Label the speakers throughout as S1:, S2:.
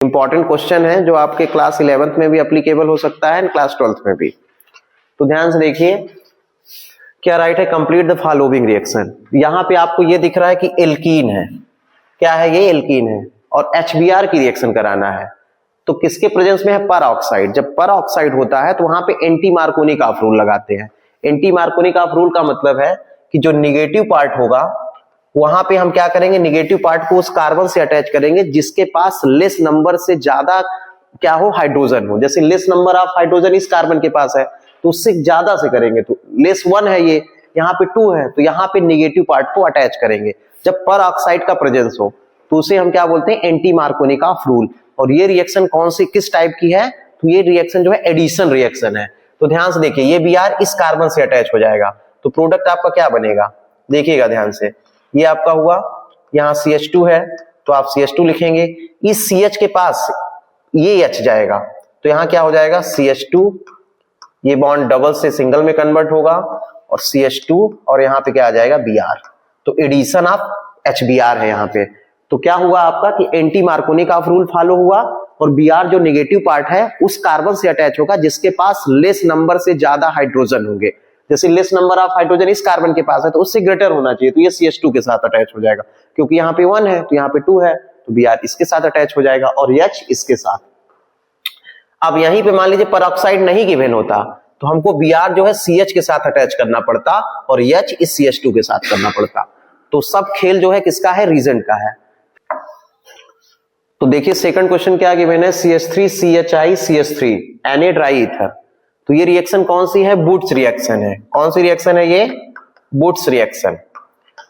S1: Important question है जो आपके क्लास 11th में भी एप्लीकेबल हो सकता है, क्लास 12th में भी। तो ध्यान से देखिए क्या राइट है, कंप्लीट द फॉलोइंग रिएक्शन। यहां पे आपको ये दिख रहा है कि एल्कीन है, क्या है ये, एल्कीन है, और HBr की रिएक्शन कराना है। तो किसके प्रेजेंस में है, पर ऑक्साइड। जब पर ऑक्साइड होता है तो वहां पे एंटी मार्कोनिकॉफ रूल लगाते हैं। एंटी मार्कोनिकॉफ रूल का मतलब है कि जो निगेटिव पार्ट होगा वहां पे हम क्या करेंगे, निगेटिव पार्ट को उस कार्बन से अटैच करेंगे जिसके पास लेस नंबर से ज्यादा क्या हो, हाइड्रोजन हो। जैसे लेस नंबर ऑफ हाइड्रोजन इस कार्बन के पास है तो उससे ज्यादा से करेंगे, तो लेस 1 है ये, यहाँ पे 2 है, तो यहाँ पे निगेटिव पार्ट को अटैच करेंगे। जब पर ऑक्साइड का प्रेजेंस हो तो उसे हम क्या बोलते हैं, एंटी मार्कोनिकॉफ रूल। और ये रिएक्शन कौन सी, किस टाइप की है, तो ये रिएक्शन जो है एडिशन रिएक्शन है। तो ध्यान से देखिए, ये Br इस कार्बन से अटैच हो जाएगा तो प्रोडक्ट आपका क्या बनेगा, देखिएगा ध्यान से। ये आपका हुआ, यहाँ CH2 है तो आप CH2 लिखेंगे, इस CH के पास ये H जाएगा तो यहाँ क्या हो जाएगा, CH2, ये बॉन्ड डबल से सिंगल में कन्वर्ट होगा और CH2, और यहाँ पे क्या आ जाएगा, Br। तो एडिशन ऑफ HBr है यहाँ पे। तो क्या हुआ आपका कि एंटी मार्कोनिकॉफ रूल फॉलो हुआ और Br जो नेगेटिव पार्ट है उस कार्बन से अटैच होगा जिसके पास लेस नंबर से ज्यादा हाइड्रोजन होंगे। जैसे लेस नंबर ऑफ हाइड्रोजन इस कार्बन के पास है तो उससे ग्रेटर होना चाहिए, तो ये CH2 के साथ अटैच हो जाएगा। क्योंकि यहाँ पे 1 है तो यहाँ पे 2 है तो Br इसके साथ अटैच हो जाएगा और H इसके साथ। अब यहीं पे मान लीजिए परऑक्साइड नहीं गिवन होता तो हमको Br जो है CH के साथ अटैच करना पड़ता और H इस CH2 के साथ करना पड़ता। तो सब खेल जो है किसका है, रीजेंट का है। तो देखिए सेकंड क्वेश्चन क्या गिवन है, CH3 CHI CH3 Na dry ether. तो ये रिएक्शन कौन सी है, बूट्स रिएक्शन है। कौन सी रिएक्शन है ये, बूट्स रिएक्शन।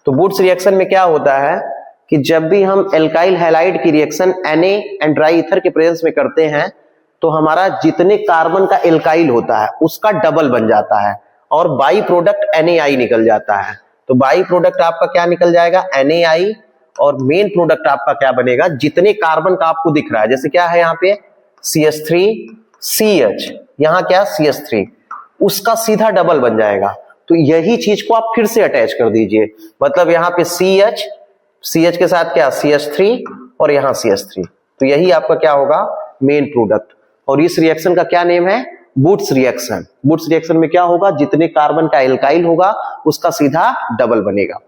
S1: तो बूट्स रिएक्शन में क्या होता है कि जब भी हम एल्काइल हैलाइड की reaction Na and dry ether के प्रेजेंस में करते हैं तो हमारा जितने कार्बन का एल्काइल होता है उसका डबल बन जाता है और बाई प्रोडक्ट NaI निकल जाता है। तो बाई प्रोडक्ट आपका क्या निकल जाएगा, NaI, और मेन प्रोडक्ट आपका क्या बनेगा, जितने कार्बन का आपको दिख रहा है, जैसे क्या है यहाँ पे CH3 CH, यहाँ क्या CH3, उसका सीधा डबल बन जाएगा। तो यही चीज को आप फिर से अटैच कर दीजिए, मतलब यहाँ पे CH के साथ क्या CH3 और यहाँ CH3, तो यही आपका क्या होगा, मेन प्रोडक्ट। और इस रिएक्शन का क्या नेम है, बूट्स रिएक्शन। बूट्स रिएक्शन में क्या होगा, जितने कार्बन का एल्काइल होगा उसका सीधा डबल बनेगा।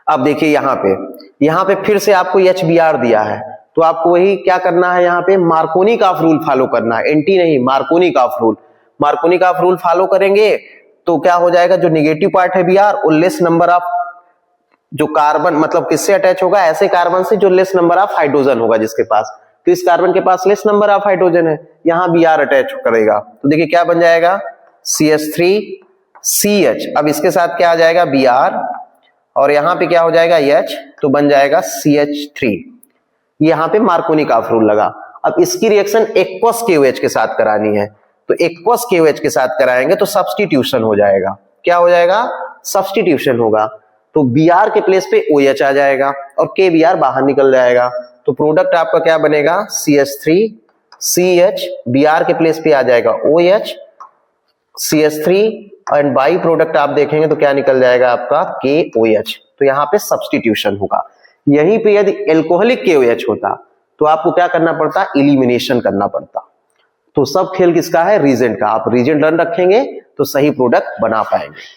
S1: अब देखिए यहाँ पे फिर से आपको HBr दिया है तो आपको वही क्या करना है, यहाँ पे मार्कोनिकॉफ रूल फॉलो करना है, एंटी नहीं, Markovnikov rule. Markovnikov rule follow करेंगे तो क्या हो जाएगा, जो निगेटिव पार्ट है Br और लेस नंबर ऑफ जो कार्बन, मतलब किससे अटैच होगा, ऐसे कार्बन से जो लेस नंबर ऑफ हाइड्रोजन होगा जिसके पास। तो इस कार्बन के पास लेस नंबर ऑफ हाइड्रोजन है, यहाँ Br अटैच करेगा तो देखिए क्या बन जाएगा, CH3 CH। अब इसके साथ क्या आ जाएगा, Br, और यहाँ पे क्या हो जाएगा H, तो बन जाएगा CH3। यहाँ पे मार्कोनिकॉफ रूल लगा। अब इसकी रिएक्शन एक्वस KOH के साथ करानी है तो एक्वस KOH के साथ कराएंगे तो सब्स्टिट्यूशन हो जाएगा। क्या हो जाएगा, सब्स्टिट्यूशन होगा। तो Br के प्लेस पे OH आ जाएगा और KBr बाहर निकल जाएगा। तो प्रोडक्ट आपका क्या बनेगा, CH3 CH, Br के प्लेस पे आ जाएगा OH CH3 and by product आप देखेंगे तो क्या निकल जाएगा आपका KOH। तो यहाँ पे सब्स्टिट्यूशन होगा। यहीं पे यदि एल्कोहलिक KOH होता तो आपको क्या करना पड़ता, एलिमिनेशन करना पड़ता। तो सब खेल किसका है, रीजेंट का। आप रीजेंट रन रखेंगे तो सही प्रोडक्ट बना पाएंगे।